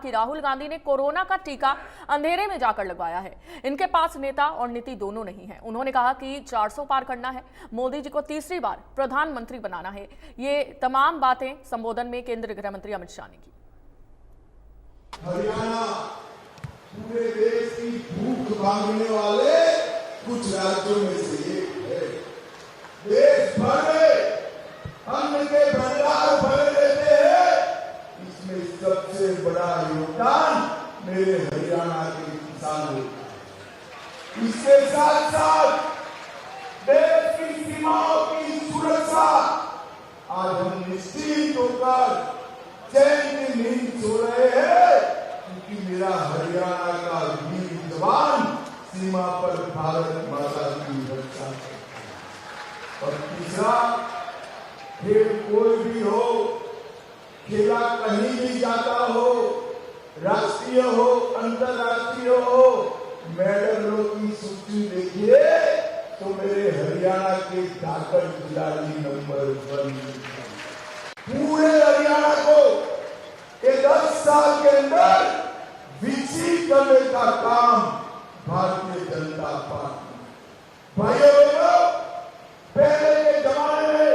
कि राहुल गांधी ने कोरोना का टीका अंधेरे में जाकर लगवाया है। इनके पास नेता और नीति दोनों नहीं है। उन्होंने कहा कि 400 पार करना है, मोदी जी को तीसरी बार प्रधानमंत्री बनाना है। ये तमाम बातें संबोधन में केंद्रीय गृह मंत्री अमित शाह ने की। हरियाणा पूरे देश की भूख भागने वाले कुछ राज्यों में से एक है। देश भर में अन्न के भंडार भरे रहते हैं, इसमें सबसे बड़ा योगदान मेरे हरियाणा के किसानों का। इसके साथ साथ देश की सीमाओं की सुरक्षा, आज हम निश्चित होकर चैन की नींद सो रहे हैं, क्योंकि मेरा हरियाणा का वीर जवान सीमा पर भारत माता की रक्षा करता है। और तीसरा, खेल कोई भी हो, खेला कहीं भी जाता हो, राष्ट्रीय हो अंतर्राष्ट्रीय हो, मेडलों की सूची देखिए तो मेरे हरियाणा के धाकड़ खिलाड़ी नंबर 1। पूरे हरियाणा को 10 साल के अंदर विकसित करने का काम भारतीय जनता पार्टी। भाइयों बहनों, पहले के जमाने में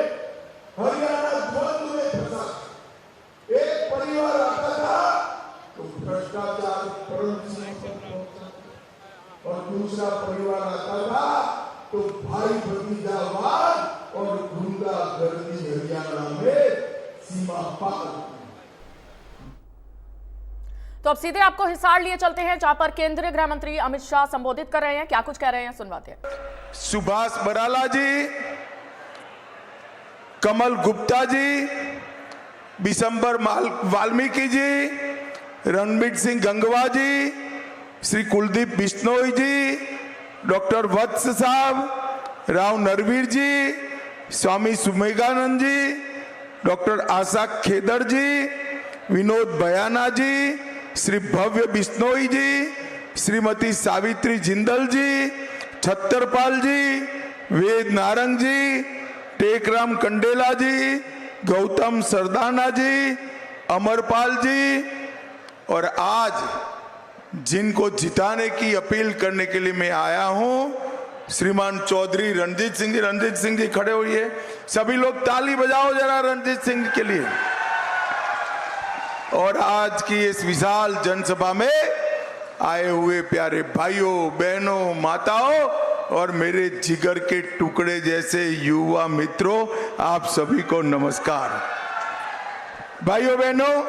हरियाणा द्वंद्व में फंसा। एक परिवार आता था तो भ्रष्टाचार परम सीमा पर पहुंचा, और दूसरा परिवार आता था तो भाई भतीजावाद और गुंडागर्दी हरियाणा में सीमा पार। तो अब सीधे आपको हिसार लिए चलते हैं, जहां पर केंद्रीय गृह मंत्री अमित शाह संबोधित कर रहे हैं। क्या कुछ कह रहे हैं, सुनवाते हैं। सुभाष बराला जी, कमल गुप्ता जी, बिशंबर वाल्मीकि जी, रणबीर सिंह गंगवा जी, श्री कुलदीप बिश्नोई जी, डॉक्टर वत्स साहब, राव नरवीर जी, स्वामी सुमेगानंद जी, डॉक्टर आशा खेदर जी, विनोद बयाना जी, श्री भव्य बिश्नोई जी, श्रीमती सावित्री जिंदल जी, छत्तरपाल जी, वेद नारंग जी, टेकराम कंडेला जी, गौतम सरदाना जी, अमरपाल जी, और आज जिनको जिताने की अपील करने के लिए मैं आया हूं, श्रीमान चौधरी रणजीत सिंह जी। रणजीत सिंह जी खड़े हुए, सभी लोग ताली बजाओ जरा रणजीत सिंह के लिए। और आज की इस विशाल जनसभा में आए हुए प्यारे भाइयों बहनों माताओं और मेरे जिगर के टुकड़े जैसे युवा मित्रों, आप सभी को नमस्कार। भाइयों बहनों,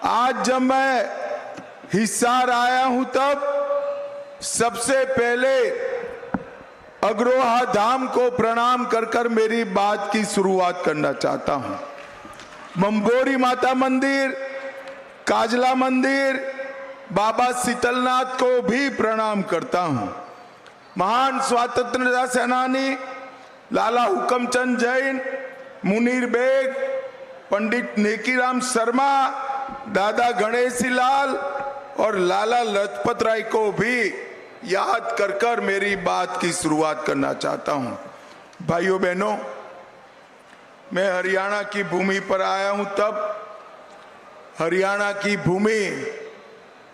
आज जब मैं हिसार आया हूं तब सबसे पहले अग्रोहा धाम को प्रणाम कर कर मेरी बात की शुरुआत करना चाहता हूं। बम्बोरी माता मंदिर, काजला मंदिर, बाबा शीतलनाथ को भी प्रणाम करता हूं। महान स्वतंत्रता सेनानी लाला हुकमचंद जैन, मुनीर बेग, पंडित नेकीराम शर्मा, दादा गणेशी लाल और लाला लजपत राय को भी याद कर कर मेरी बात की शुरुआत करना चाहता हूं। भाइयों बहनों, मैं हरियाणा की भूमि पर आया हूं तब हरियाणा की भूमि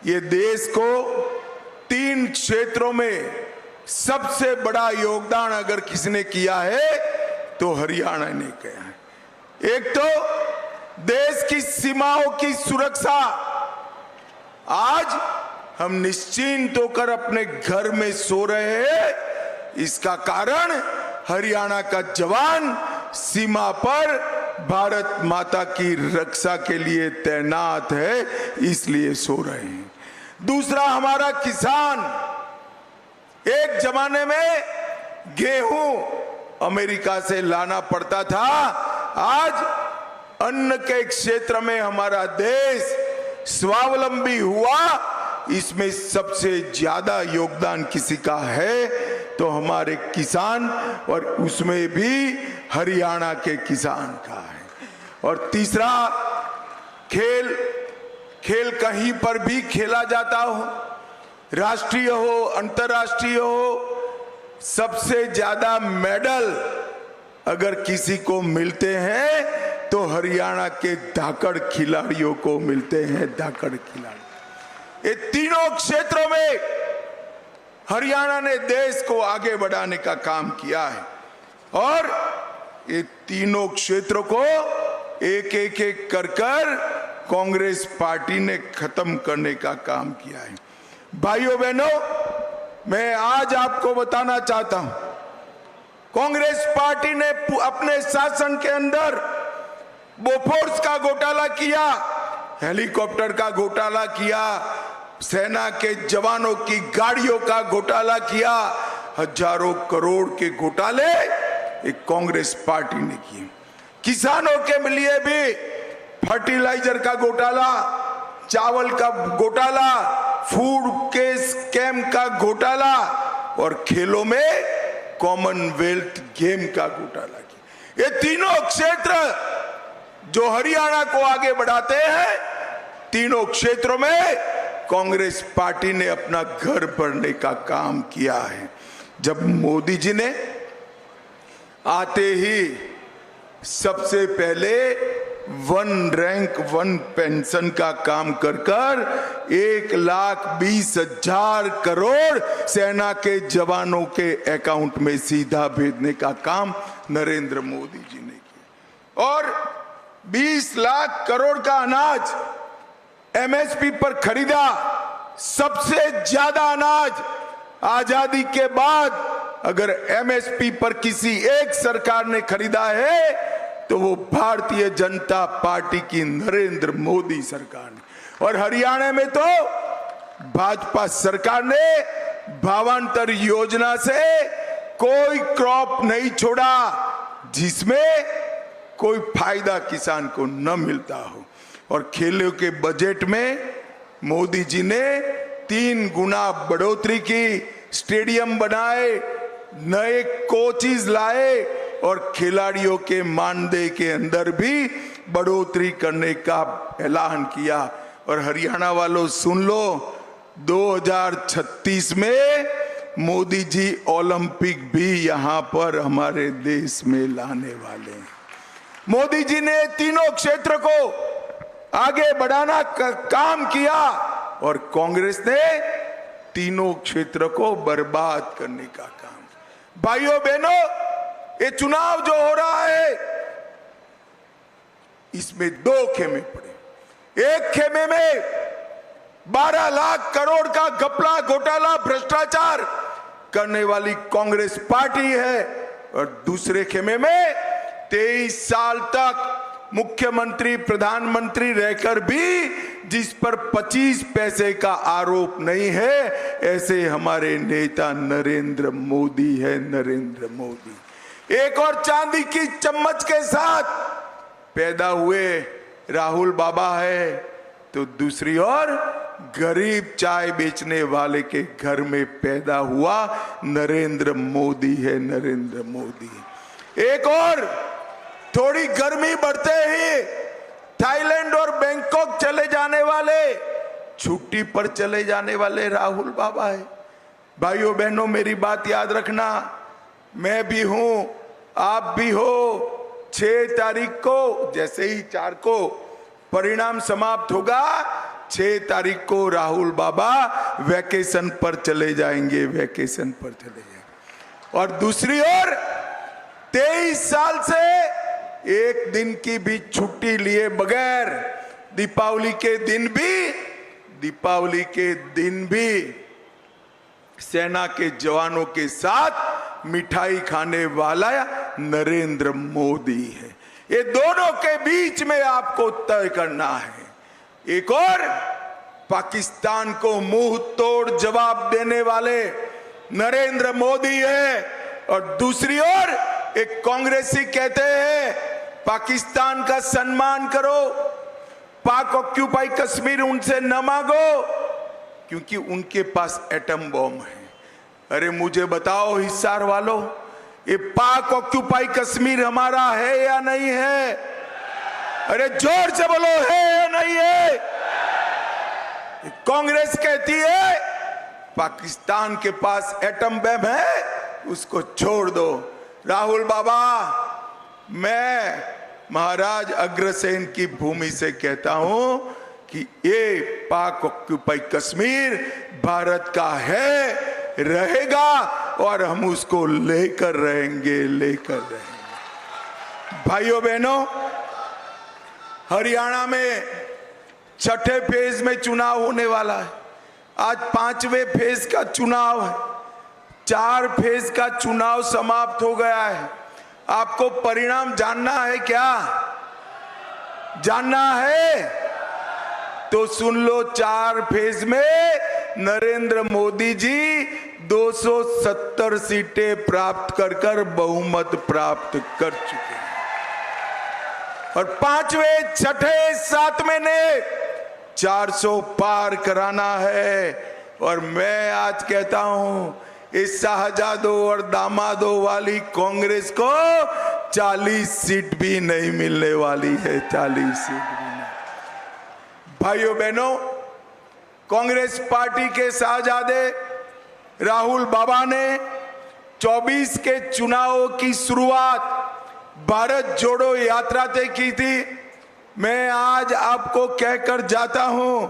ये देश को 3 क्षेत्रों में सबसे बड़ा योगदान अगर किसने किया है तो हरियाणा ने किया है। एक तो देश की सीमाओं की सुरक्षा। आज हम निश्चिंत होकर अपने घर में सो रहे हैं, इसका कारण हरियाणा का जवान सीमा पर भारत माता की रक्षा के लिए तैनात है, इसलिए सो रहे हैं। दूसरा, हमारा किसान। एक जमाने में गेहूं अमेरिका से लाना पड़ता था, आज अन्न के क्षेत्र में हमारा देश स्वावलंबी हुआ। इसमें सबसे ज्यादा योगदान किसी का है तो हमारे किसान, और उसमें भी हरियाणा के किसान का है। और तीसरा, खेल कहीं पर भी खेला जाता हो, राष्ट्रीय हो अंतर्राष्ट्रीय हो, सबसे ज्यादा मेडल अगर किसी को मिलते हैं तो हरियाणा के धाकड़ खिलाड़ियों को मिलते हैं धाकड़ खिलाड़ी। ये तीनों क्षेत्रों में हरियाणा ने देश को आगे बढ़ाने का काम किया है और ये तीनों क्षेत्रों को एक एक एक कर कांग्रेस पार्टी ने खत्म करने का काम किया है। भाइयों बहनों, मैं आज आपको बताना चाहता हूं, कांग्रेस पार्टी ने अपने शासन के अंदर बोफोर्स का घोटाला किया, हेलीकॉप्टर का घोटाला किया, सेना के जवानों की गाड़ियों का घोटाला किया, हजारों करोड़ के घोटाले एक कांग्रेस पार्टी ने किए। किसानों के लिए भी फर्टिलाइजर का घोटाला, चावल का घोटाला, फूड के स्कैम का घोटाला और खेलों में कॉमनवेल्थ गेम का घोटाला किया। ये तीनों क्षेत्र जो हरियाणा को आगे बढ़ाते हैं, तीनों क्षेत्रों में कांग्रेस पार्टी ने अपना घर भरने का काम किया है। जब मोदी जी ने आते ही सबसे पहले 1 रैंक 1 पेंशन का काम कर 1,20,000 करोड़ सेना के जवानों के अकाउंट में सीधा भेजने का काम नरेंद्र मोदी जी ने किया और 20 लाख करोड़ का अनाज एमएसपी पर खरीदा। सबसे ज्यादा अनाज आजादी के बाद अगर एमएसपी पर किसी एक सरकार ने खरीदा है तो वो भारतीय जनता पार्टी की नरेंद्र मोदी सरकार ने। और हरियाणा में तो भाजपा सरकार ने भावांतर योजना से कोई क्रॉप नहीं छोड़ा जिसमें कोई फायदा किसान को न मिलता हो। और खेलों के बजट में मोदी जी ने 3 गुना बढ़ोतरी की, स्टेडियम बनाए, नए कोचेस लाए और खिलाड़ियों के मानदेय के अंदर भी बढ़ोतरी करने का ऐलान किया। और हरियाणा वालों सुन लो, 2036 में मोदी जी ओलंपिक भी यहां पर हमारे देश में लाने वाले हैं। मोदी जी ने तीनों क्षेत्र को आगे बढ़ाना का काम किया और कांग्रेस ने तीनों क्षेत्र को बर्बाद करने का काम। भाइयों बहनों, ये चुनाव जो हो रहा है इसमें 2 खेमे पड़े। एक खेमे में 12 लाख करोड़ का घपला, घोटाला, भ्रष्टाचार करने वाली कांग्रेस पार्टी है और दूसरे खेमे में 23 साल तक मुख्यमंत्री, प्रधानमंत्री रहकर भी जिस पर 25 पैसे का आरोप नहीं है, ऐसे हमारे नेता नरेंद्र मोदी है, नरेंद्र मोदी। एक और चांदी की चम्मच के साथ पैदा हुए राहुल बाबा है तो दूसरी ओर गरीब चाय बेचने वाले के घर में पैदा हुआ नरेंद्र मोदी है, नरेंद्र मोदी। एक और थोड़ी गर्मी बढ़ते ही थाईलैंड और बैंकॉक चले जाने वाले, छुट्टी पर चले जाने वाले राहुल बाबा है। भाइयों बहनों, मेरी बात याद रखना, मैं भी हूं, आप भी हो। 6 तारीख को, जैसे ही 4 को परिणाम समाप्त होगा, 6 तारीख को राहुल बाबा वैकेशन पर चले जाएंगे, वैकेशन पर चले जाएंगे। और दूसरी ओर 23 साल से एक दिन की भी छुट्टी लिए बगैर दीपावली के दिन भी सेना के जवानों के साथ मिठाई खाने वाला नरेंद्र मोदी है। ये दोनों के बीच में आपको तय करना है। एक और पाकिस्तान को मुंह तोड़ जवाब देने वाले नरेंद्र मोदी है और दूसरी ओर एक कांग्रेसी कहते हैं पाकिस्तान का सम्मान करो, पाक ऑक्यूपाई कश्मीर उनसे न मांगो क्योंकि उनके पास एटम बॉम्ब है। अरे मुझे बताओ हिसार वालों, ये पाक ऑक्यूपाई कश्मीर हमारा है या नहीं है? अरे जोर से बोलो, है या नहीं है? कांग्रेस कहती है पाकिस्तान के पास एटम बम है, उसको छोड़ दो। राहुल बाबा, मैं महाराज अग्रसेन की भूमि से कहता हूं कि ये पाक ऑक्यूपाई कश्मीर भारत का है, रहेगा और हम उसको लेकर रहेंगे। भाइयों बहनों, हरियाणा में छठे फेज में चुनाव होने वाला है। आज 5वें फेज का चुनाव है। 4 फेज का चुनाव समाप्त हो गया है। आपको परिणाम जानना है क्या? जानना है तो सुन लो। 4 फेज में नरेंद्र मोदी जी 270 सीटें प्राप्त कर बहुमत प्राप्त कर चुके हैं और 5वें, 6ठे, 7वें ने 400 पार कराना है। और मैं आज कहता हूं, इस शाहजादों और दामादों वाली कांग्रेस को 40 सीट भी नहीं मिलने वाली है। 40 सीट भी नहीं। भाइयों बहनों, कांग्रेस पार्टी के शाहजादे राहुल बाबा ने 24 के चुनावों की शुरुआत भारत जोड़ो यात्रा से की थी। मैं आज आपको कहकर जाता हूं,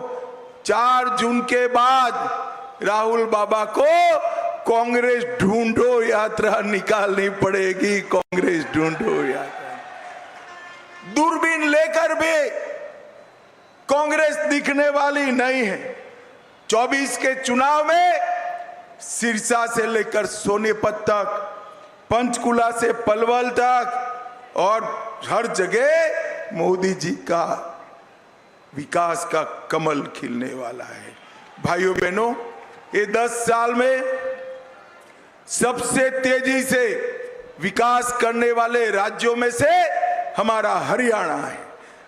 4 जून के बाद राहुल बाबा को कांग्रेस ढूंढो यात्रा निकालनी पड़ेगी। कांग्रेस ढूंढो यात्रा। दूरबीन लेकर भी कांग्रेस दिखने वाली नहीं है। 24 के चुनाव में सिरसा से लेकर सोनीपत तक, पंचकुला से पलवल तक और हर जगह मोदी जी का विकास का कमल खिलने वाला है। भाइयों बहनों, ये 10 साल में सबसे तेजी से विकास करने वाले राज्यों में से हमारा हरियाणा है।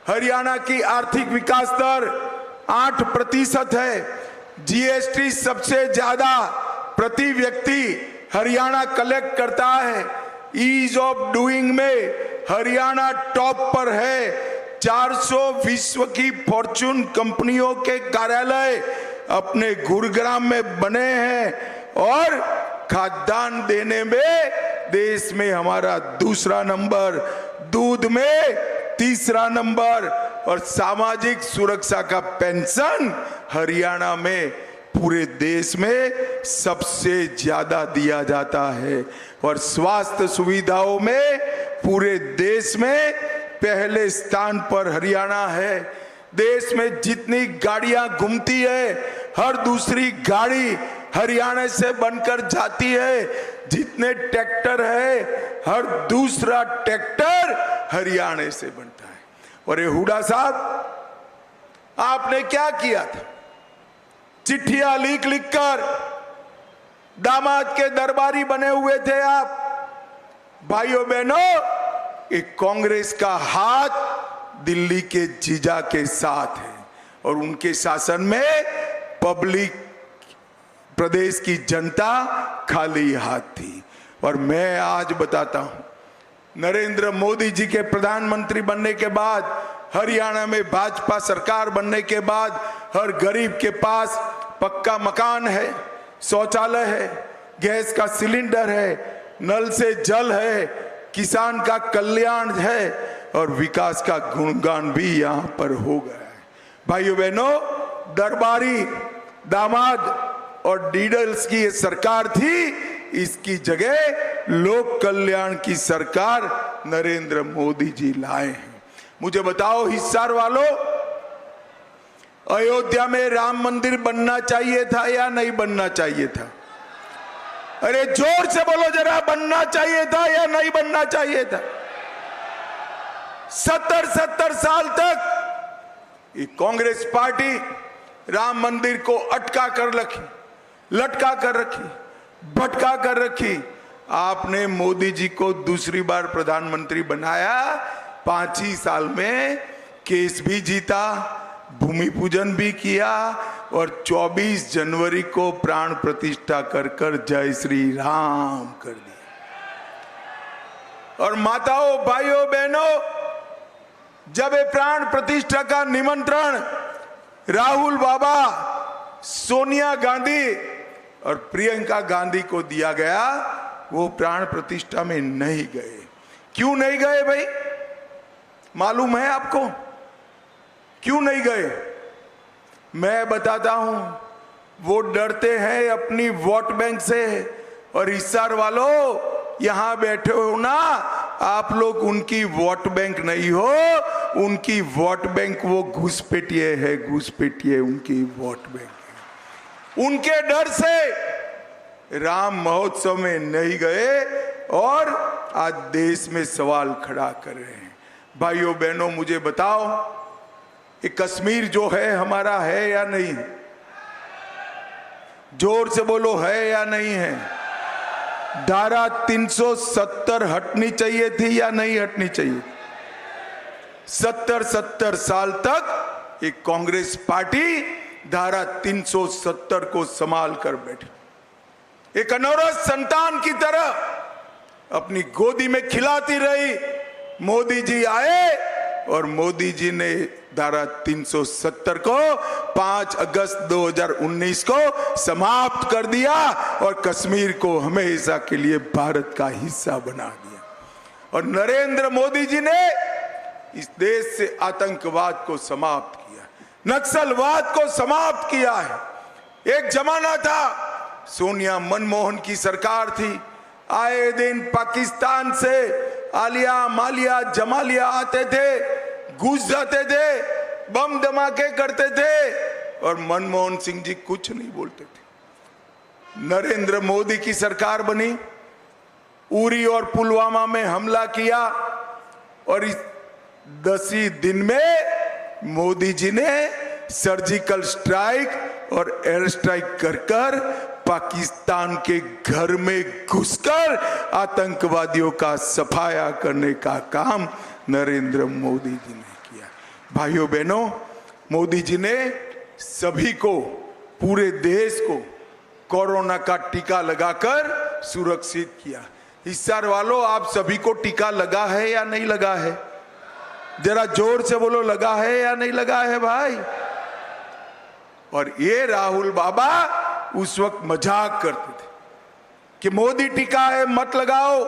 हरियाणा की आर्थिक विकास दर 8% है। जीएसटी सबसे ज्यादा प्रति व्यक्ति हरियाणा कलेक्ट करता है। ईज ऑफ डूइंग में हरियाणा टॉप पर है। 400 विश्व की फॉर्च्यून कंपनियों के कार्यालय अपने गुरुग्राम में बने हैं और खाद्यान्न देने में देश में हमारा दूसरा नंबर, दूध में तीसरा नंबर और सामाजिक सुरक्षा का पेंशन हरियाणा में पूरे देश में सबसे ज्यादा दिया जाता है और स्वास्थ्य सुविधाओं में पूरे देश में पहले स्थान पर हरियाणा है। देश में जितनी गाड़ियां घूमती है, हर दूसरी गाड़ी हरियाणा से बनकर जाती है। जितने ट्रैक्टर है, हर दूसरा ट्रैक्टर हरियाणा से बनता है। और ये हुड्डा साहब, आपने क्या किया था? चिट्ठियां लिख कर दामाद के दरबारी बने हुए थे आप। भाइयों बहनों, एक कांग्रेस का हाथ दिल्ली के जीजा के साथ है और उनके शासन में पब्लिक, प्रदेश की जनता खाली हाथ थी। और मैं आज बताता हूं, नरेंद्र मोदी जी के प्रधानमंत्री बनने के बाद, हरियाणा में भाजपा सरकार बनने के बाद हर गरीब के पास पक्का मकान है, शौचालय है, गैस का सिलेंडर है, नल से जल है, किसान का कल्याण है और विकास का गुणगान भी यहां पर हो गया है। भाइयों बहनों, दरबारी, दामाद और डीडल्स की ये सरकार थी, इसकी जगह लोक कल्याण की सरकार नरेंद्र मोदी जी लाए हैं। मुझे बताओ हिसार वालों, अयोध्या में राम मंदिर बनना चाहिए था या नहीं बनना चाहिए था? अरे जोर से बोलो जरा, बनना चाहिए था या नहीं बनना चाहिए था? 70 साल तक ये कांग्रेस पार्टी राम मंदिर को अटका कर रखी, लटका कर रखी, भटका कर रखी। आपने मोदी जी को दूसरी बार प्रधानमंत्री बनाया, 5 ही साल में केस भी जीता, भूमि पूजन भी किया और 24 जनवरी को प्राण प्रतिष्ठा कर जय श्री राम कर दिया। और माताओं, भाइयों बहनों, जब ये प्राण प्रतिष्ठा का निमंत्रण राहुल बाबा, सोनिया गांधी और प्रियंका गांधी को दिया गया, वो प्राण प्रतिष्ठा में नहीं गए। क्यों नहीं गए भाई? मालूम है आपको क्यों नहीं गए? मैं बताता हूं, वो डरते हैं अपनी वोट बैंक से। और हिसार वालों, यहां बैठे हो ना, आप लोग उनकी वोट बैंक नहीं हो, उनकी वोट बैंक वो घुसपैठिए है, घुसपैठिए उनकी वोट बैंक है। उनके डर से राम महोत्सव में नहीं गए और आज देश में सवाल खड़ा कर रहे हैं। भाइयों बहनों, मुझे बताओ, ये कश्मीर जो है हमारा है या नहीं? जोर से बोलो, है या नहीं है? धारा 370 हटनी चाहिए थी या नहीं हटनी चाहिए? 70 साल तक एक कांग्रेस पार्टी धारा 370 को संभाल कर बैठी, एक अनौरत संतान की तरह अपनी गोदी में खिलाती रही। मोदी जी आए और मोदी जी ने धारा 370 को 5 अगस्त 2019 को समाप्त कर दिया और कश्मीर को हमेशा के लिए भारत का हिस्सा बना दिया। और नरेंद्र मोदी जी ने इस देश से आतंकवाद को समाप्त किया, नक्सलवाद को समाप्त किया है। एक जमाना था, सोनिया मनमोहन की सरकार थी, आए दिन पाकिस्तान से आलिया मालिया जमालिया आते थे, घुस जाते थे, बम धमाके करते थे और मनमोहन सिंह जी कुछ नहीं बोलते थे। नरेंद्र मोदी की सरकार बनी, उरी और पुलवामा में हमला किया और इस 10 ही दिन में मोदी जी ने सर्जिकल स्ट्राइक और एयर स्ट्राइक कर पाकिस्तान के घर में घुसकर आतंकवादियों का सफाया करने का काम नरेंद्र मोदी जी ने किया। भाइयों बहनों, मोदी जी ने सभी को, पूरे देश को कोरोना का टीका लगाकर सुरक्षित किया। हिसार वालों, आप सभी को टीका लगा है या नहीं लगा है? जरा जोर से बोलो, लगा है या नहीं लगा है भाई? और ये राहुल बाबा उस वक्त मजाक करते थे कि मोदी टीका है मत लगाओ।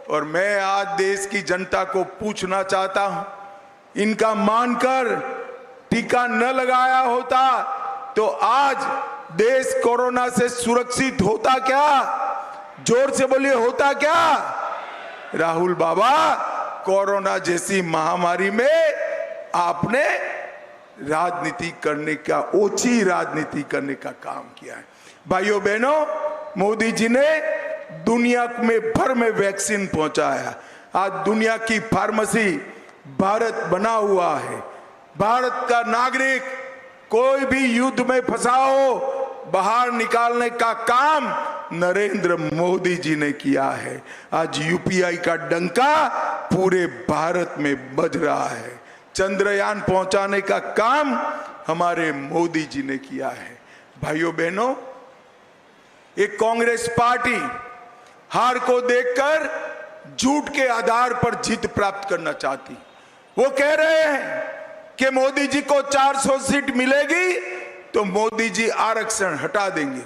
और मैं आज देश की जनता को पूछना चाहता हूं, इनका मानकर टीका न लगाया होता तो आज देश कोरोना से सुरक्षित होता क्या? जोर से बोलिए, होता क्या? राहुल बाबा, कोरोना जैसी महामारी में आपने राजनीति करने का, ओछी राजनीति करने का काम किया है। भाइयों बहनों, मोदी जी ने दुनिया में भर में वैक्सीन पहुंचाया। आज दुनिया की फार्मेसी भारत बना हुआ है। भारत का नागरिक कोई भी युद्ध में फंसा हो, बाहर निकालने का काम नरेंद्र मोदी जी ने किया है। आज यूपीआई का डंका पूरे भारत में बज रहा है। चंद्रयान पहुंचाने का काम हमारे मोदी जी ने किया है। भाइयों बहनों, एक कांग्रेस पार्टी हार को देखकर झूठ के आधार पर जीत प्राप्त करना चाहती। वो कह रहे हैं कि मोदी जी को 400 सीट मिलेगी तो मोदी जी आरक्षण हटा देंगे।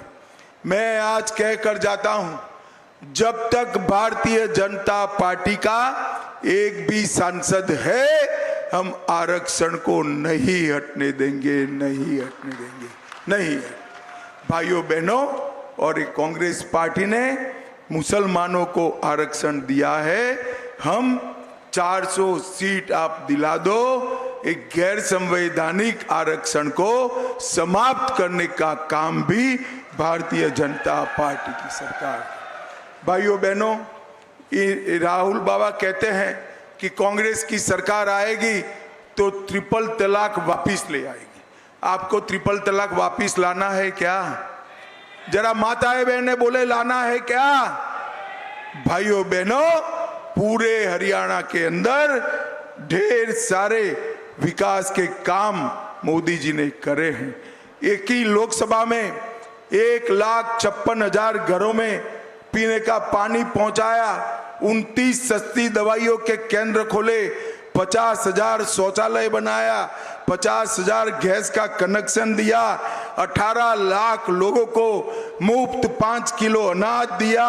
मैं आज कहकर जाता हूं, जब तक भारतीय जनता पार्टी का एक भी सांसद है, हम आरक्षण को नहीं हटने देंगे, नहीं हटने देंगे, नहीं। भाइयों बहनों, और एक कांग्रेस पार्टी ने मुसलमानों को आरक्षण दिया है। हम 400 सीट आप दिला दो, एक गैर संवैधानिक आरक्षण को समाप्त करने का काम भी भारतीय जनता पार्टी की सरकार। भाइयों बहनों, राहुल बाबा कहते हैं कि कांग्रेस की सरकार आएगी तो ट्रिपल तलाक वापिस ले आएगी। आपको ट्रिपल तलाक वापिस लाना है क्या? जरा माताएं बहनें बोले, लाना है क्या? भाइयों बहनों, पूरे हरियाणा के अंदर ढेर सारे विकास के काम मोदी जी ने करे हैं। एक ही लोकसभा में 1,56,000 घरों में पीने का पानी पहुंचाया, 29 सस्ती दवाइयों के केंद्र खोले, 50,000 शौचालय बनाया, 50,000 गैस का कनेक्शन दिया, 18 लाख लोगों को मुफ्त 5 किलो अनाज दिया,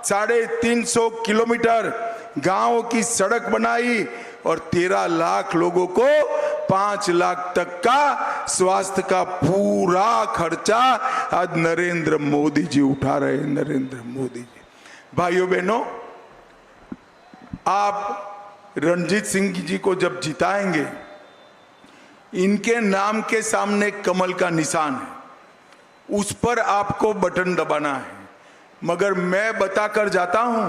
350 किलोमीटर गांवों की सड़क बनाई और 13 लाख लोगों को 5 लाख तक का स्वास्थ्य का पूरा खर्चा आज नरेंद्र मोदी जी उठा रहे हैं। नरेंद्र मोदी जी, भाइयों बहनों, आप रणजीत सिंह जी को जब जिताएंगे, इनके नाम के सामने कमल का निशान है, उस पर आपको बटन दबाना है। मगर मैं बताकर जाता हूं,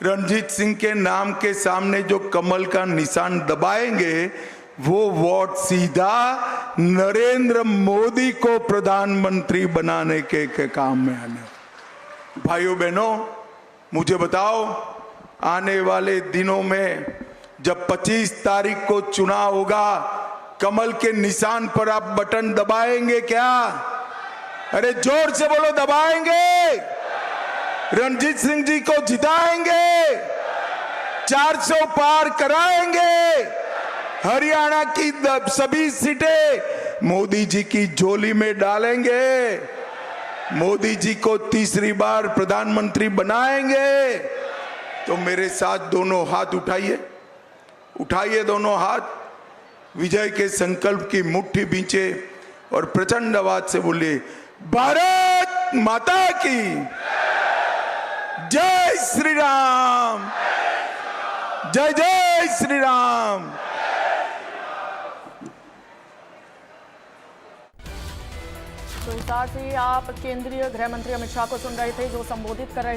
रणजीत सिंह के नाम के सामने जो कमल का निशान दबाएंगे, वो वोट सीधा नरेंद्र मोदी को प्रधानमंत्री बनाने के काम में आने। भाइयों बहनों, मुझे बताओ, आने वाले दिनों में जब 25 तारीख को चुनाव होगा, कमल के निशान पर आप बटन दबाएंगे क्या? अरे जोर से बोलो, दबाएंगे? रणजीत सिंह जी को जिताएंगे? 400 पार कराएंगे? हरियाणा की सभी सीटें मोदी जी की झोली में डालेंगे? मोदी जी को तीसरी बार प्रधानमंत्री बनाएंगे? तो मेरे साथ दोनों हाथ उठाइए, उठाइए दोनों हाथ, विजय के संकल्प की मुट्ठी बींचे और प्रचंड आवाज से बोलिए, भारत माता की जय श्री राम, जय जय श्री राम। तो इस तरह से आप केंद्रीय गृह मंत्री अमित शाह को सुन रहे थे, जो संबोधित कर रहे थे